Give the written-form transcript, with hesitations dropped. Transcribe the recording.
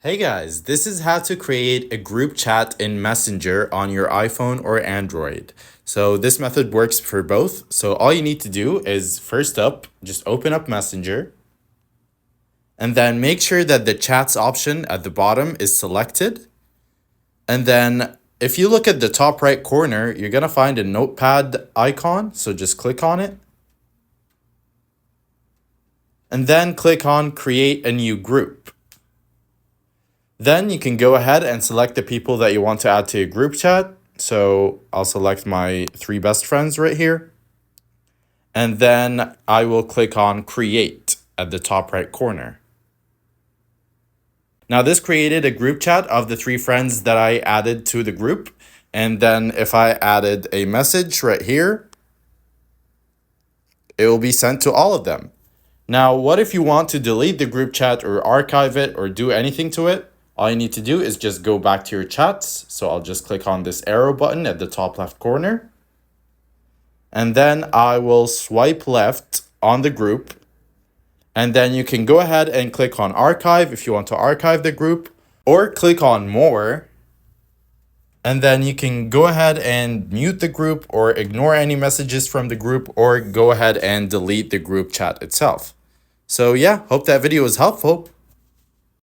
Hey guys, this is how to create a group chat in Messenger on your iPhone or Android. So this method works for both. So all you need to do is first up, just open up Messenger and then make sure that the chats option at the bottom is selected. And then if you look at the top right corner, you're going to find a notepad icon. So just click on it. And then click on create a new group. Then you can go ahead and select the people that you want to add to your group chat. So I'll select my 3 best friends right here. And then I will click on create at the top right corner. Now this created a group chat of the 3 friends that I added to the group. And then if I added a message right here, it will be sent to all of them. Now, what if you want to delete the group chat or archive it or do anything to it? All you need to do is just go back to your chats. So I'll just click on this arrow button at the top left corner. And then I will swipe left on the group. And then you can go ahead and click on archive if you want to archive the group, or click on more. And then you can go ahead and mute the group or ignore any messages from the group, or go ahead and delete the group chat itself. So yeah, hope that video was helpful.